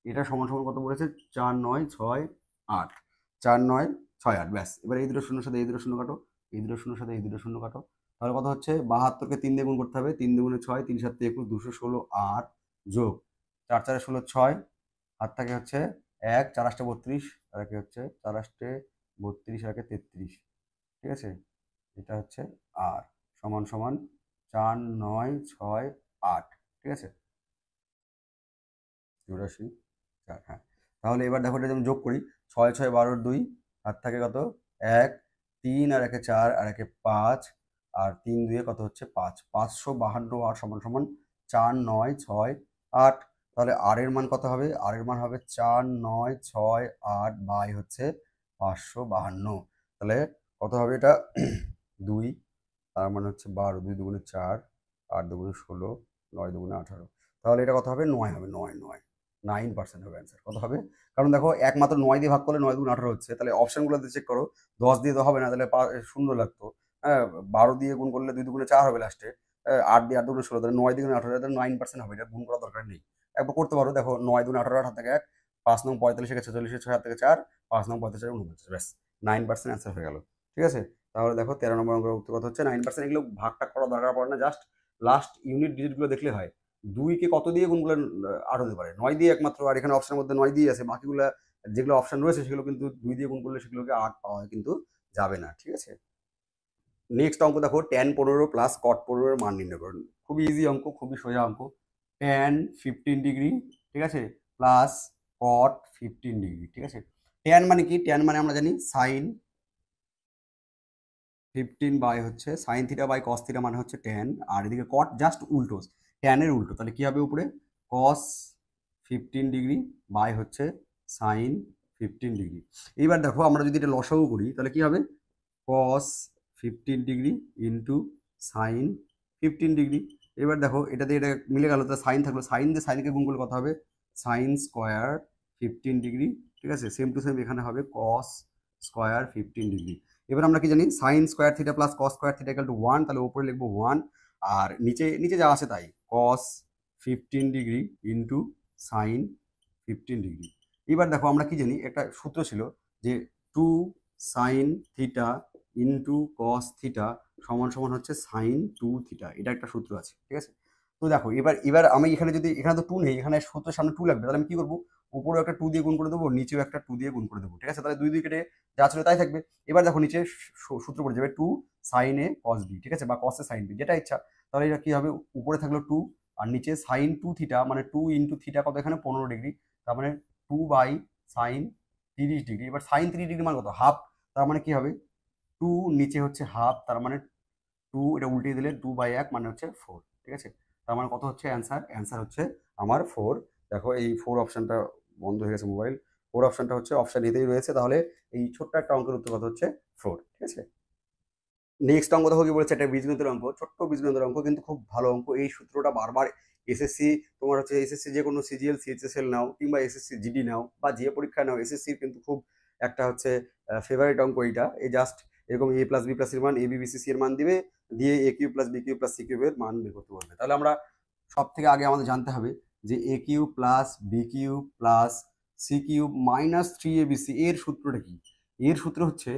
এটা সমান সমান কত বলেছে 4 9 6 8, 4 9 6 8, ব্যাস। এবার এই দুটো শূন্যর সাথে এই দুটো শূন্য কাটো, এই দুটো শূন্যর সাথে এই দুটো শূন্য কাটো, তাহলে কত হচ্ছে 72-কে 3 দিয়ে গুণ করতে হবে, 3 দুগুণে 6 3 7 21 216 8 যোগ 4 4 16 6 হাত থেকে হচ্ছে 1 4 8 32 আর একে হচ্ছে 4 8 32 আর একে 33, ঠিক আছে। এটা হচ্ছে আর সমান সমান 4 9 6 8, ঠিক আছে, 84 4, হ্যাঁ। তাহলে এবার দেখো এটা যেমন যোগ করি, 6 6 12 2 হাত থাকে কত 1 3 আর একে 4 আর একে 5 আর 3 2 কত হচ্ছে 5, 552 আর সমান সমান 4 9 6 8। তাহলে আর এর মান কত হবে, আর এর মান হবে 4 9 6 8 বাই হচ্ছে 552। তাহলে কত হবে এটা 2, তার মানে হচ্ছে 12 2 দুগুণে 4 8 দুগুণে 16 9 দুগুণে 18। তাহলে এটা কত হবে 9 হবে, 9% হবে অ্যান্সার। কত হবে, কারণ দেখো একমাত্র 9 দিয়ে ভাগ করলে 9 দুগুণ 18 হচ্ছে। তাহলে অপশনগুলোতে চেক করো, 10 দিয়ে তো হবে না, তাহলে শূন্য লাগতো, হ্যাঁ। 12 দিয়ে গুণ করলে 2 দুগুণে 4 হবে লাস্টে, 8 দিয়ে 8 দুগুণে 16, তাহলে 9 দুগুণে 18, তাহলে 9% হবে। এটা গুণ করার দরকার নেই, একবার করতে পারো। দেখো 9 দুগুণে 18 হাত থেকে 1, 5 9 45 46 6 হাত থেকে 4, 5 9 45 49, ব্যাস 9% অ্যান্সার হয়ে গেল, ঠিক আছে। তাহলে দেখো 13 নম্বর অঙ্কের উত্তর কত হচ্ছে 9%। এগুলো ভাগটা করার দরকার পড়ে না, জাস্ট লাস্ট ইউনিট ডিজিটগুলো দেখলে হয়। 2-কে কত দিয়ে গুণ করলে 8 হতে পারে, 9 দিয়ে একমাত্র, আর এখানে অপশনের মধ্যে 9 দিয়ে আছে, বাকিগুলো যেগুলো অপশন রয়েছে সেগুলো কিন্তু 2 দিয়ে গুণ করলে সেগুলোকে 8 পাওয়া কিন্তু যাবে না, ঠিক আছে। নেক্সট অঙ্ক দেখো tan 15 প্লাস cot 15 এর মান নির্ণয় করুন। খুবই ইজি অঙ্ক, খুবই সোজা অঙ্ক। tan 15 ডিগ্রি, ঠিক আছে, প্লাস cot 15 ডিগ্রি, ঠিক আছে। tan মানে কি, tan মানে আমরা জানি সাইন 15 বাই হচ্ছে sine theta by cos theta মানে হচ্ছে tan, আর এদিকে কট জাস্ট উল্টো, tan এর উল্টো। তাহলে কি হবে উপরে cos 15 ডিগ্রি বাই হচ্ছে সাইন 15 ডিগ্রি। এইবার দেখো আমরা যদি এটা লসাগু করি তাহলে কি হবে cos 15 degree into sign 15 degree. এবার দেখো এটা দিয়ে এটা মিলে গেল, তো সাইন থাকলো, সাইন দিয়ে সাইনকে গুণ করলে কত হবে, সাইন স্কোয়ার 15 ডিগ্রি। ঠিক আছে, সেম টু সেম এখানে হবে কস স্কোয়ার 15 ডিগ্রি। এবার আমরা কি জানি, sine square theta plus cos square theta equal to 1, তাহলে উপরে লিখবো 1, আর নিচে নিচে যা আছে তাই, কস 15 ডিগ্রি ইন্টু সাইন 15 ডিগ্রি। এবার দেখো আমরা কি জানি, একটা সূত্র ছিল যে 2 sine theta into cos theta সমান সমান হচ্ছে সাইন 2 থিটা, এটা একটা সূত্র আছে। ঠিক আছে, তো দেখো এবার এবার আমি এখানে যদি, এখানে তো 2 নেই, এখানে সূত্রের সামনে 2 লাগবে, তাহলে আমি কি করবো, উপরেও একটা 2 দিয়ে গুণ করে দেবো, নিচেও একটা 2 দিয়ে গুণ করে দেবো। ঠিক আছে, তাহলে 2 2 কেটে যা ছিল তাই থাকবে। এবার দেখো নিচে সূত্র পড়ে যাবে 2 সাইন এ কস বি। ঠিক আছে, বা কস এ সাইন বি, যেটা ইচ্ছা। তাহলে এটা কি হবে, উপরে থাকলো 2 আর নিচে সাইন 2 থিটা, মানে 2 ইন্টু থিটা কত, এখানে 15 ডিগ্রি, তার মানে 2 বাই সাইন 30 ডিগ্রি। এবার সাইন 30 ডিগ্রি মানে কত, হাফ, তার মানে কি হবে 2 নিচে হচ্ছে হাফ, তার মানে 2, এটা উল্টিয়ে দিলে 2/1 মানে হচ্ছে 4। ঠিক আছে, তার মানে কত হচ্ছে অ্যান্সার, অ্যান্সার হচ্ছে আমার 4। দেখো এই 4 অপশনটা বন্ধ হয়ে গেছে মোবাইল, 4 অপশনটা হচ্ছে অপশন এতেই রয়েছে, তাহলে এই ছোট্ট একটা অঙ্কের উত্তর কত হচ্ছে 4। ঠিক আছে, নেক্সট অঙ্ক দেখো কি বলেছে, একটা বীজগণিতের অঙ্ক, ছোট্ট বীজগণিতের অঙ্ক, কিন্তু খুব ভালো অঙ্ক। এই সূত্রটা বারবার এসএসসি, তোমার হচ্ছে এসএসসি যে কোনো সিজিএল সিএইচএসএল নাও কিংবা এসএসসি জিডি নাও বা যে পরীক্ষা নাও, এসএসসির কিন্তু খুব একটা হচ্ছে ফেভারিট অঙ্ক এইটা। এই জাস্ট এরকম এ প্লাস বি প্লাস এর মান, A B B C C এর মান দিবে, দিয়ে A cube plus B cube plus C কিউবের মান বের করতে বলবে। তাহলে আমরা সব থেকে আগে আমাদের জানতে হবে যে A cube plus B cube plus C cube minus 3abc এর সূত্রটা কি। এর সূত্র হচ্ছে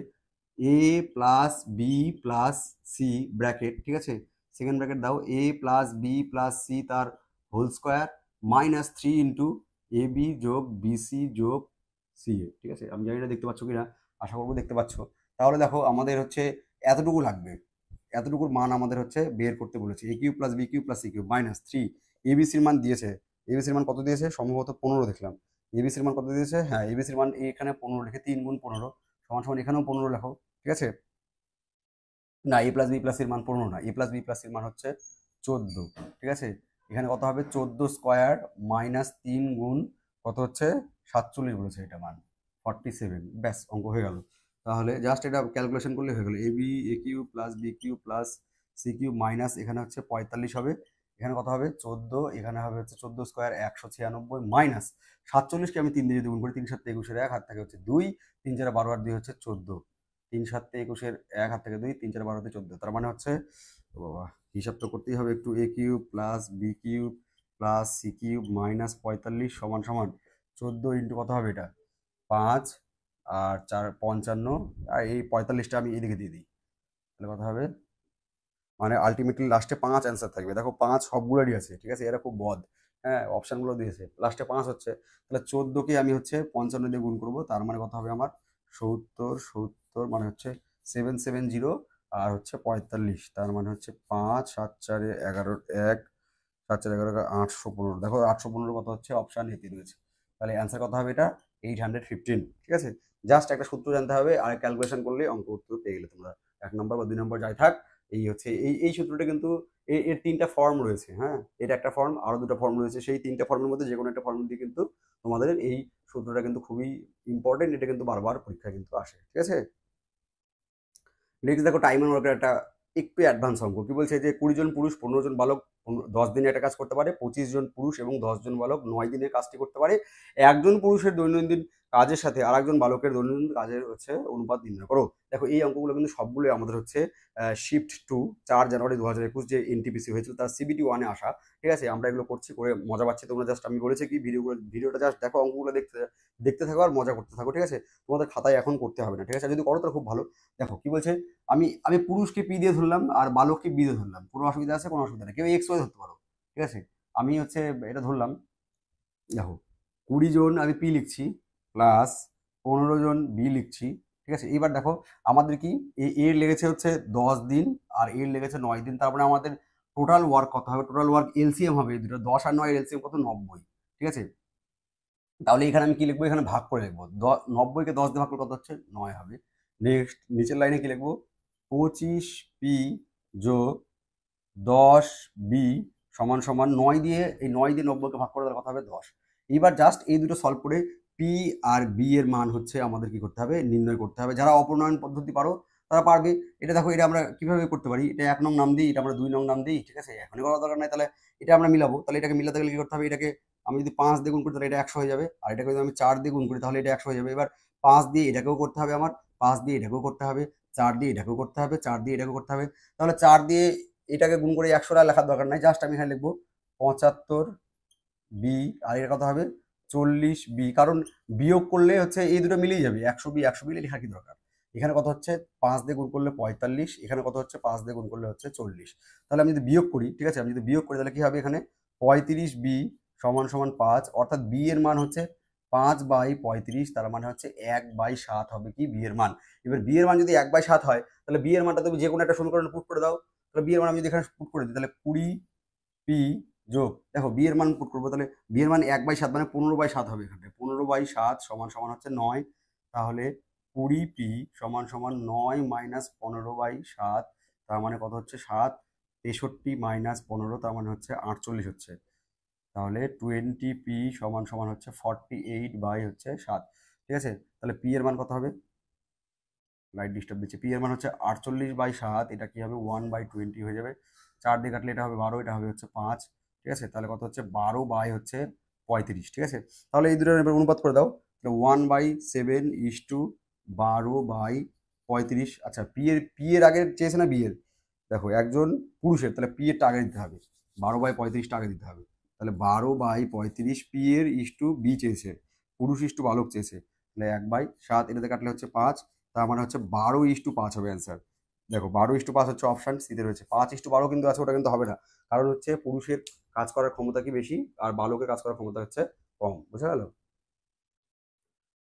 A plus B plus C bracket, ঠিক আছে, সেকেন্ড ব্র্যাকেট দাও, A plus B plus C তার whole square minus 3 into A B যোগ বিসি যোগ সি এ। ঠিক আছে, আমি জানি না দেখতে পাচ্ছ কিনা, আশা করবো দেখতে পাচ্ছ। তাহলে দেখো আমাদের হচ্ছে এতটুকু লাগবে, এতটুকুর মান আমাদের হচ্ছে বের করতে বলেছে, A cube plus B cube plus C cube minus 3, এবিসির মান দিয়েছে, এবিসির মান কত দিয়েছে, সম্ভবত 15 দেখলাম। এবিসির মান কত দিয়েছে, হ্যাঁ এবিসির মান এখানে 15 লিখে 3 গুণ 15 সমান সমান এখানেও 15 লেখো। ঠিক আছে, না এ প্লাস বি প্লাস এর মান 15 না, এ প্লাস বি প্লাস এর মান হচ্ছে 14। ঠিক আছে, এখানে কত হবে 14 স্কোয়ার মাইনাস 3 গুণ কত হচ্ছে 47 বলেছে, এটা মান 47। ব্যাস অঙ্ক হয়ে গেল। তাহলে জাস্ট এটা ক্যালকুলেশন করলে হয়ে গেল, A B A cube plus B cube plus C cube minus এখানে হচ্ছে 45 হবে, এখানে কত হবে 14, এখানে হবে হচ্ছে 14 স্কোয়ার 196 মাইনাস 47কে আমি 3 দিয়ে যদি গুণ করি, 3 7 21 1 হাত থেকে হচ্ছে 2, 3 4 12 আর 2 হচ্ছে 14, 3 7 21 1 হাত থেকে 2, 3 4 12 14, তার মানে হচ্ছে, ও বাবা হিসাব তো করতেই হবে একটু, A cube plus B cube plus C cube minus 45 সমান সমান 14 ইন্টু কত হবে এটা 5 আর 4 55, আর এই 45টা আমি এদিকে দিয়ে দিই, তাহলে কথা হবে, মানে আলটিমেটলি লাস্টে 5 অ্যান্সার থাকবে। দেখো 5 সবগুলোরই আছে। ঠিক আছে, এরা খুব বদ, হ্যাঁ অপশানগুলো দিয়েছে, লাস্টে 5 হচ্ছে, তাহলে 14কে আমি হচ্ছে 55 দিয়ে গুণ করবো, তার মানে কথা হবে আমার 70, 70 মানে হচ্ছে 770, আর হচ্ছে 45, তার মানে হচ্ছে 5 7 4 11 1 7 4 11 815। দেখো 815 কত হচ্ছে, অপশান এতে রয়েছে, তাহলে অ্যান্সার কত হবে এটা 815। ঠিক আছে, জাস্ট একটা সূত্র জানতে হবে আর ক্যালকুলেশন করলে অঙ্ক উত্তর পেয়ে গেলে তোমরা, 1 নম্বর বা 2 নম্বর যাই থাক। এই হচ্ছে এই সূত্রটা কিন্তু এর 3টা ফর্ম রয়েছে, হ্যাঁ এটা একটা ফর্ম, আরো 2টা ফর্ম রয়েছে, সেই 3টা ফর্মের মধ্যে যে কোনো একটা ফর্ম দিয়ে কিন্তু তোমাদের এই সূত্রটা কিন্তু খুবই ইম্পর্টেন্ট, এটা কিন্তু বারবার পরীক্ষায় কিন্তু আসে। ঠিক আছে, নেক্সট দেখো টাইম এন্ড ওয়ার্কের একটা একটু অ্যাডভান্স অঙ্ক, কি বলছে যে 20 জন পুরুষ 15 জন বালক 10 দিনে একটা কাজ করতে পারে, 25 জন পুরুষ এবং 10 জন বালক 9 দিনে কাজটি করতে পারে, একজন পুরুষের দৈনন্দিন কাজের সাথে আরেকজন বালকের দৈনন্দিন কাজের হচ্ছে অনুপাত নির্ণয় করো। দেখো এই অঙ্কগুলো কিন্তু সবগুলো আমাদের হচ্ছে শিফট টু 4 জানুয়ারি 2021 যে এনটিপিসি হয়েছিল তার সিবিটি 1-এ আসা। ঠিক আছে, আমরা এগুলো করছি, করে মজা পাচ্ছি, তোমরা জাস্ট আমি বলেছি কি ভিডিওটা জাস্ট দেখো, অঙ্কগুলো দেখতে দেখতে থাকো আর মজা করতে থাকো। ঠিক আছে, তোমাদের খাতায় এখন করতে হবে না। ঠিক আছে, যদি করো তাহলে খুব ভালো। দেখো কি বলছে, আমি আমি পুরুষকে পি দিয়ে ধরলাম আর বালককে বি দিয়ে ধরলাম, কোনো অসুবিধা আছে, কোনো অসুবিধা নেই, কেউ এক্স ওয়াই ধরতে পারো। ঠিক আছে, আমি হচ্ছে এটা ধরলাম, দেখো 20 জন আমি পি লিখছি প্লাস 15 জন বি লিখছি। ঠিক আছে, এবার দেখো আমাদের কি এর লেগেছে হচ্ছে 10 দিন আর এর লেগেছে 9 দিন, তারপরে আমাদের টোটাল ওয়ার্ক কত হবে, টোটাল ওয়ার্ক এলসিএম হবে দুটো, 10 আর 9 এলসিএম কত 90। ঠিক আছে, তাহলে এখানে আমি কি লিখবো, এখানে ভাগ করে লিখবো, 90কে 10 দিয়ে ভাগ করলে কত হচ্ছে 9 হবে। নেক্সট নিচের লাইনে কি লিখবো, 25 পি যোগ 10 বি সমান সমান 9 দিয়ে, এই 9 দিয়ে 90কে ভাগ করে দেওয়ার কথা হবে 10। এইবার জাস্ট এই দুটো সলভ করে পি আর বি এর মান হচ্ছে আমাদের কি করতে হবে, নির্ণয় করতে হবে। যারা অপনয়ন পদ্ধতি পারো তারা পারবে। এটা দেখো, এটা আমরা কিভাবে করতে পারি, এটা 1 নং নাম দিই, এটা আমরা 2 নং নাম দিই, ঠিক আছে, এখনই করার দরকার নাই। তাহলে এটা আমরা মিলাবো, তাহলে এটাকে মিলাতে গেলে কি করতে হবে, এটাকে আমি যদি 5 দিয়ে গুণ করি তাহলে এটা 100 হয়ে যাবে, আর এটাকে যদি আমি 4 দিয়ে গুণ করি তাহলে এটা 100 হয়ে যাবে। এবার 5 দিয়ে এটাকেও করতে হবে আমার, 5 দিয়ে এটাকেও করতে হবে, 4 দিয়ে এটাকেও করতে হবে, 4 দিয়ে এটাকেও করতে হবে। তাহলে 4 দিয়ে এটাকে গুণ করে 100টা লেখার দরকার নাই, জাস্ট আমি এখানে লিখবো 75 বি, আর এটা কত হবে 40 বি, কারণ বিয়োগ করলে হচ্ছে এই দুটো মিলেই যাবে, 100 বি লেখা কি দরকার। এখানে কত হচ্ছে 5 দিয়ে গুণ করলে 45, এখানে কত হচ্ছে 5 দিয়ে গুণ করলে হচ্ছে 40। তাহলে আমি যদি বিয়োগ করি, ঠিক আছে, আমি যদি বিয়োগ করি তাহলে কি হবে, এখানে 35 বি সমান সমান 5, অর্থাৎ বি এর মান হচ্ছে 5/35, তার মানে হচ্ছে 1/7 হবে কি বি এর মান। এবার বি এর মান যদি 1/7 হয় তাহলে বি এর মানটা তুমি যে কোনো একটা সমীকরণে পুট করে দাও। তাহলে বি এর মান আমি যদি এখানে পুট করে দিই তাহলে 20 পি যোগ, দেখো বি এর মান পুট করবো, তাহলে বি এর মান 1/7 মানে 15/7 হবে, এখানে 15/7 সমান সমান হচ্ছে 9। তাহলে 20 পি সমান সমান 9 মাইনাস 15/7, তার মানে কত হচ্ছে 7। 63 মাইনাস 15 তার মানে হচ্ছে 48 হচ্ছে। তাহলে 20 পি সমান সমান হচ্ছে 48/7, ঠিক আছে। তাহলে পি এর মান কত হবে, লাইট ডিস্টার্ব দিচ্ছে, পি এর মান হচ্ছে 48/7, এটা কি হবে 1/20 হয়ে যাবে। 4 দিয়ে কাটলে এটা হবে 12, এটা হবে হচ্ছে 5, ঠিক আছে। তাহলে কত হচ্ছে 12/35, ঠিক আছে। তাহলে এই দুটোর এবার অনুপাত করে দাও, তাহলে 1/7 = 12/35। আচ্ছা, পি এর আগে চেয়েছে না বি এর, দেখো একজন পুরুষের, তাহলে পি এরটা আগে দিতে হবে, 12/35টা আগে দিতে হবে। তাহলে 12/35 পি এর বি চেয়েছে, পুরুষ বালক চেয়েছে, তাহলে 1/7, এটাতে কাটলে হচ্ছে 5, তার মানে হচ্ছে 12:5 হবে অ্যান্সার। দেখো 12:5 হচ্ছে অপশান সিতে রয়েছে, 5:12 কিন্তু আছে, ওটা কিন্তু হবে না, কারণ হচ্ছে পুরুষের কাজ করার ক্ষমতা কি বেশি আর বালকের কাজ করার ক্ষমতা হচ্ছে কম, বুঝা গেল।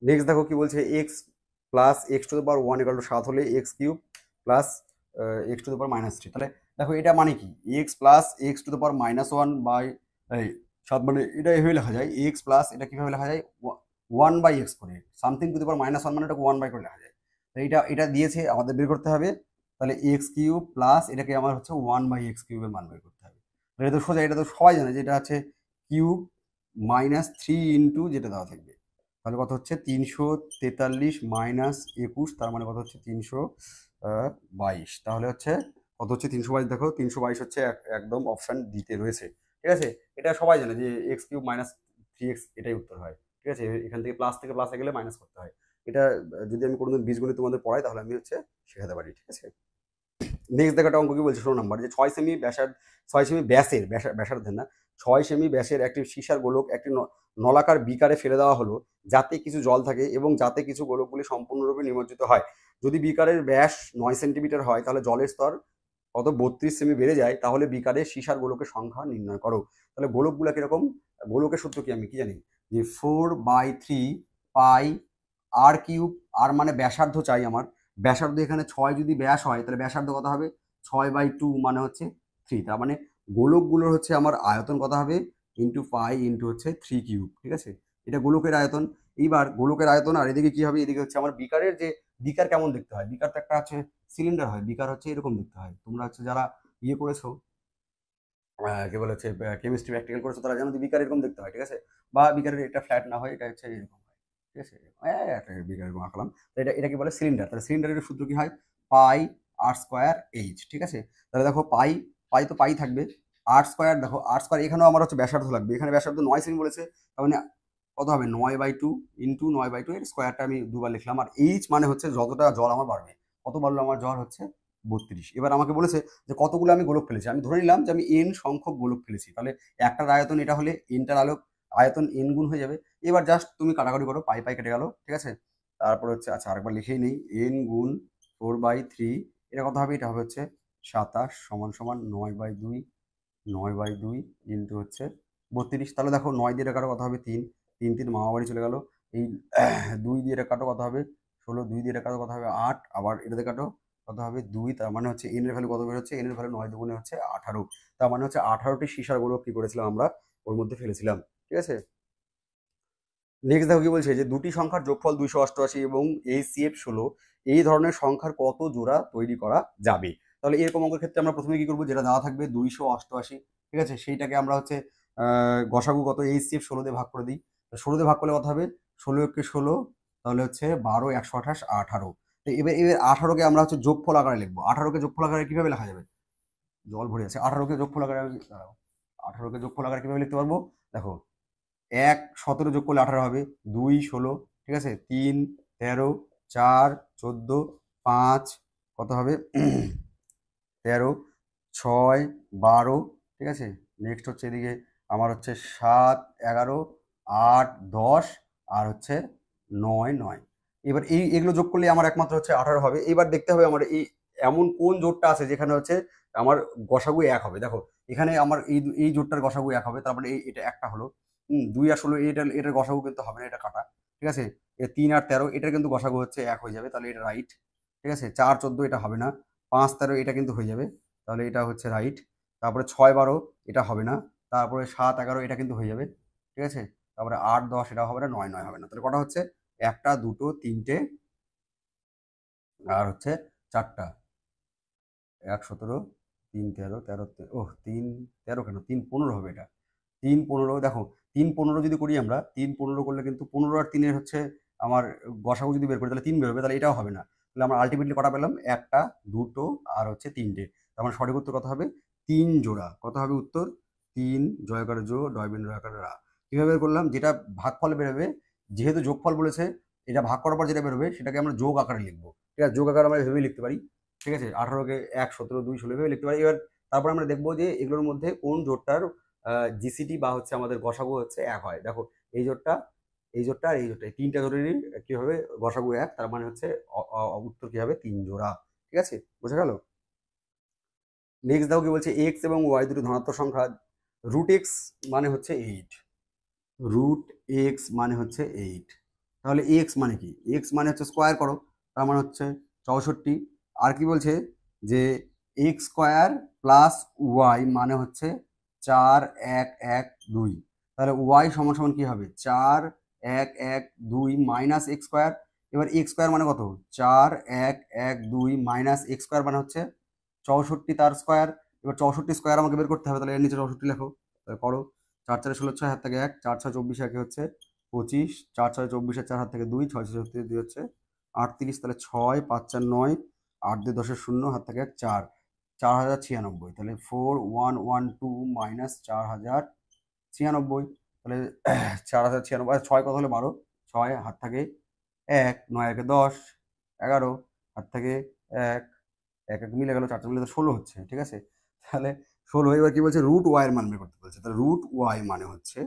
নেক্সট দেখো কি বলছে, x plus x to the power 1 = 7 হলে x cube plus x to the power -3। তাহলে দেখো এটা মানে কি, x plus x to the power -1/7, মানে এটা এভাবে লেখা যায়, এক্স প্লাস এটা কিভাবে লেখা যায় 1/x করে, সামথিং টু দ্য পাওয়ার -1 মানে এটাকে 1 করে লেখা যায়। এটা এটা দিয়েছে আমাদের বের করতে হবে, তাহলে এক্স কিউব প্লাস এটাকে আমার হচ্ছে 1/x³ মান বের করতে হবে। এটা তো সোজা, এটা তো সবাই জানে যে এটা আছে কিউব -3 ইন্টু যেটা দেওয়া থাকবে, তাহলে কত হচ্ছে 343 মাইনাস 21, তার মানে কত হচ্ছে 322। তাহলে হচ্ছে কত হচ্ছে 322, দেখো 322 হচ্ছে একদম অপশান দিতে রয়েছে, ঠিক আছে। এটা সবাই জানে যে x³ -3x এটাই উত্তর হয়, ঠিক আছে। এখান থেকে প্লাস থেকে প্লাসে গেলে মাইনাস করতে হয়। এটা যদি আমি কোনোদিন বীজগণিত তোমাদের পড়াই তাহলে আমি হচ্ছে শেখাতে পারি, ঠিক আছে। নেক্সট দেখাটা অঙ্ক কি বলছে, 16 নাম্বার, যে 6 সেমি ব্যাসার্ধ, 6 সেমি ব্যাসের ব্যাসার্ধের না, 6 সেমি ব্যাসের একটি সীসার গোলক একটি নলাকার বিকারে ফেলে দেওয়া হলো, যাতে কিছু জল থাকে এবং যাতে কিছু গোলকগুলি সম্পূর্ণরূপে নিমজ্জিত হয়। যদি বিকারের ব্যাস 9 সেন্টিমিটার হয় তাহলে জলের স্তর কত 32 সেমি বেড়ে যায়, তাহলে বিকারে সীসার গোলকের সংখ্যা নির্ণয় করো। তাহলে গোলকগুলো কিরকম, গোলকের সূত্র কি আমি কি জানি, যে 4/3 পাই আর কিউব, আর মানে ব্যাসার্ধ চাই আমার, ব্যাসার্ধ এখানে 6 যদি ব্যাস হয় তাহলে ব্যাসার্ধ কত হবে 6/2 মানে হচ্ছে 3, তার মানে গোলকগুলোর হচ্ছে আমার আয়তন কত হবে ইন্টু পাই ইন্টু হচ্ছে 3 কিউব, ঠিক আছে। এটা গোলকের আয়তন। এইবার গোলকের আয়তন, আর এদিকে কি হবে, এদিকে হচ্ছে আমার বিকারের যে, বিকার কেমন দেখতে হয়, বিকার তো একটা আছে সিলিন্ডার হয়, বিকার হচ্ছে এরকম দেখতে হয়। তোমরা হচ্ছে যারা ইয়ে করেছো, কি বলে হচ্ছে কেমিস্ট্রি প্র্যাকটিক্যাল করেছো, তারা জানো যে বিকার এরকম দেখতে হয়, ঠিক আছে। বা বিকারের এটা ফ্ল্যাট না হয়, এটা হচ্ছে এরকম হয়, ঠিক আছে। একটা বিকার এরকম আঁকলাম, তো এটা কি বলে সিলিন্ডার, তাহলে সিলিন্ডারের সূত্র কি হয় পাই আর স্কোয়ার এইচ, ঠিক আছে। তাহলে দেখো পাই, পাই তো পাই থাকবে, আর স্কোয়ার, দেখো আর স্কোয়ার এখানেও আমার হচ্ছে ব্যাসার্ধ লাগবে, এখানে ব্যাসার্ধ 9 সেমি বলেছে, তার মানে কত হবে 9/2 ইন্টু 9/2, এর স্কোয়ারটা আমি দুবার লিখলাম, আর এইচ মানে হচ্ছে যতটা জল আমার বাড়বে, কত বাড়লো আমার জল হচ্ছে 32। এবার আমাকে বলেছে যে কতগুলো আমি গোলক ফেলেছি, আমি ধরে নিলাম যে আমি এন সংখ্যক গোলক ফেলেছি, তাহলে একটার আয়তন এটা হলে এনটার আয়তন এন গুণ হয়ে যাবে। এবার জাস্ট তুমি কাটাকাটি করো, পাই পাই কেটে গেল, ঠিক আছে। তারপর হচ্ছে আচ্ছা আরেকবার লিখেই নেই, এন গুণ 4/3, এটা কত হবে, এটা হবে হচ্ছে 27 সমান সমান 9/2, 9/2 ইন্টু হচ্ছে 32। তাহলে দেখো 9 দিয়ে কাটো কত হবে 3, 3 3 মামা বাড়ি চলে গেল। এই 2 দিয়ে কাটো কত হবে 16, 2 দিয়ে কাটো কত হবে 8, আবার এটাতে কাটো কত হবে 2, তার মানে হচ্ছে এন এর ভ্যালু কত বের হচ্ছে, এন এর ভ্যালু 9 দুগুণে হচ্ছে 18, তার মানে হচ্ছে 18টি সীসার গোলক কি করেছিলাম আমরা ওর মধ্যে ফেলেছিলাম, ঠিক আছে। নেক্সট দেখো কি বলছে, যে দুটি সংখ্যার যোগফল 288 এবং HCF 16, এই ধরনের সংখ্যার কত জোড়া তৈরি করা যাবে। তাহলে এরকম অঙ্কের ক্ষেত্রে আমরা প্রথমে কি করবো, যেটা দেওয়া থাকবে 288, ঠিক আছে, সেইটাকে আমরা হচ্ছে গসাগু কত HCF 16 দিয়ে ভাগ করে দিই। 16 দিয়ে ভাগ করলে কত হবে, 16 × 16 তাহলে হচ্ছে 12, 128, 18, তো এবার এবার 18কে আমরা হচ্ছে যোগফল আকারে লিখবো। 18কে যোগফল আকারে কিভাবে লেখা যাবে? জল ভরে আছে। 18কে যোগফল আকারে দাঁড়াও, 18কে যোগফল আকারে কিভাবে লিখতে পারবো? দেখো, 1 17 যোগ করলে 18 হবে, 2 16, ঠিক আছে, 3 13, 4 14, 5 কত হবে 13, 6 12, ঠিক আছে। নেক্সট হচ্ছে এদিকে আমার হচ্ছে 7 11, 8 10 আর হচ্ছে 9 9। এবার এগুলো যোগ করলে আমার একমাত্র হচ্ছে 18 হবে। এবার দেখতে হবে আমার এই এমন কোন জোটটা আছে যেখানে হচ্ছে আমার গসাগু 1 হবে। দেখো, এখানে আমার এই জোটটার গসাগু 1 হবে, তারপরে এটা একটা হলো। 2 আর 16 এটার গসাগু কিন্তু হবে না, এটা কাটা, ঠিক আছে। 3 আর 13 এটার কিন্তু গসাগু হচ্ছে 1 হয়ে যাবে, তাহলে এটা রাইট, ঠিক আছে। 4 14 এটা হবে না, 5 13 এটা কিন্তু হয়ে যাবে, তাহলে এটা হচ্ছে রাইট। তারপরে 6 12 এটা হবে না, তারপরে 7 11 এটা কিন্তু হয়ে যাবে, ঠিক আছে। তারপরে 8 10 এটা হবে না, 9 9 হবে না। তাহলে কটা হচ্ছে? একটা, দুটো, তিনটে আর হচ্ছে চারটা। 1 17, 3 13 13, ও 3 13 কেন, 3 15 হবে এটা। 3 15 দেখো, 3 15 যদি করি আমরা, 3 15 করলে কিন্তু 15 আর 3 এর হচ্ছে আমার গসাগু যদি বের করি তাহলে 3 বেরোবে, তাহলে এটাও হবে না। তাহলে আমরা আলটিমেটলি কটা পেলাম? একটা, দুটো আর হচ্ছে তিনটে। তার মানে সঠিক উত্তর কত হবে? 3 জোড়া। কত হবে উত্তর? 3 জয়কারে জো ডয়বিন রয়কারে রা। কিভাবে বের করলাম? যেটা ভাগফল বেরোবে, যেহেতু যোগফল বলেছে, এটা ভাগ করার পর যেটা বেরোবে সেটাকে আমরা যোগ আকারে লিখবো, ঠিক আছে। যোগ আকারে আমরা এভাবেই লিখতে পারি, ঠিক আছে। 18কে 1 17 2 16 এভাবে লিখতে পারি। এবার তারপর আমরা দেখবো যে এগুলোর মধ্যে কোন জোটটার জিসিটি বা হচ্ছে আমাদের গসাগু হচ্ছে 1 হয়। দেখো, এই জোটটা, এই জোটটা আর এই জোটটা, এই তিনটা জোটেরই কি হবে? গসাগু 1, তার মানে হচ্ছে উত্তর কি হবে? 3 জোড়া, ঠিক আছে, বোঝা গেল। নেক্সট দাও কি বলছে, এক্স এবং ওয়াই দুটো ধনাত্মক সংখ্যা, রুট এক্স মানে হচ্ছে 8, রুট এক্স মানে হচ্ছে 8। তাহলে এক্স মানে কি? এক্স মানে হচ্ছে স্কোয়ার করো, তার মানে হচ্ছে 64। আর কি বলছে যে এক্স স্কোয়ার প্লাস ওয়াই মানে হচ্ছে 4 1 1 2। তাহলে ওয়াই সমান সমান কি হবে? 4 1 1 2 মাইনাস এক্স স্কোয়ার। এবার এক্স স্কোয়ার মানে কত? 4 1 1 2 মাইনাস এক্স স্কোয়ার মানে হচ্ছে 64 তার স্কোয়ার। এবার 64 স্কোয়ার আমাকে বের করতে হবে, তাহলে এর নিচে 64 লেখো, তাহলে করো। 4 4 16 6 হাত থেকে 1, 4 6 24 একে হচ্ছে 25, 4 6 24 4 হাত থেকে 2, 6 6 34 2 হচ্ছে 38, তাহলে 6 5 4 9, 8 2 10 0 হাত থেকে 1 4, 4096। তাহলে 4112 মাইনাস 4096, তাহলে 4096, 6 কত হলে 12, 6 হাত থেকে 1, 9 একে 10, 11 হাত থেকে 1 1 1 মিলে গেল, 4 4 মিলে তো 16 হচ্ছে, ঠিক আছে। তাহলে 16। এবার কি বলছে? রুট ওয়াই এর মান বের করতে বলছে। তাহলে রুট ওয়াই মানে হচ্ছে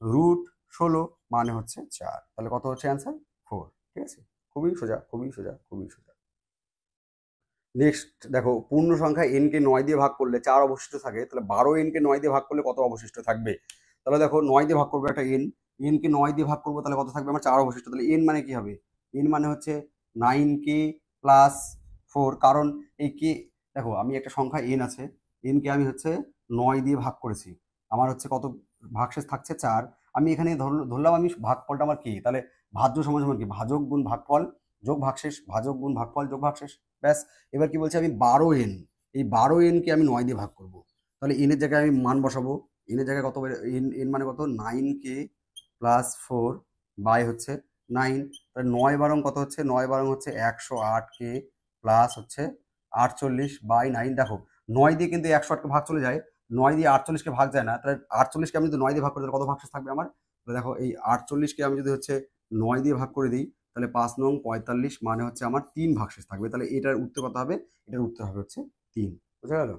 রুট 16 মানে হচ্ছে 4। তাহলে কত হচ্ছে অ্যান্সার? 4, ঠিক আছে। খুবই সোজা, খুবই সোজা, খুবই সোজা। নেক্সট দেখো, পূর্ণ সংখ্যা এন কে 9 দিয়ে ভাগ করলে 4 অবশিষ্ট থাকে, তাহলে 12 এন কে 9 দিয়ে ভাগ করলে কত অবশিষ্ট থাকবে? তাহলে দেখো, 9 দিয়ে ভাগ করবো একটা এন, এন কে 9 দিয়ে ভাগ করবো, তাহলে কত থাকবে? আমার 4 অবশিষ্ট। তাহলে এন মানে কি হবে? এন মানে হচ্ছে 9k প্লাস 4। কারণ এই কে, দেখো আমি একটা সংখ্যা এন আছে, এন কে আমি হচ্ছে 9 দিয়ে ভাগ করেছি, আমার হচ্ছে কত ভাগশেষ থাকছে? 4। আমি এখানে ধরলাম আমি ভাগফলটা আমার কি, তাহলে ভাজ্য সমান সমান কি? ভাজক গুণ ভাগফল যোগ ভাগশেষ, ভাজক গুণ ভাগফল যোগ ভাগশেষ, ব্যাস। এবার কি বলছে? আমি 12n, এই 12nকে আমি 9 দিয়ে ভাগ করব, তাহলে এনের জায়গায় আমি মান বসাবো। এনের জায়গায় কত? এন মানে কত? 9k প্লাস 4 বাই হচ্ছে 9। তাহলে 9 বারং কত হচ্ছে? 9 বারং হচ্ছে 108k প্লাস হচ্ছে 48 বাই 9। দেখো, 9 দিয়ে কিন্তু 108কে ভাগ চলে যায়, 9 দিয়ে 48কে ভাগ যায় না। তাহলে 48কে আমি যদি 9 দিয়ে ভাগ করি তাহলে কত ভাগশেষ থাকবে আমার? তাহলে দেখো, এই 48কে আমি যদি হচ্ছে 9 দিয়ে ভাগ করে দিই, তাহলে 5 নং 45 মানে হচ্ছে আমার 3 ভাগশেষ থাকবে। তাহলে এটার উত্তর কত হবে? এটার উত্তর হবে হচ্ছে 3, বুঝা গেল?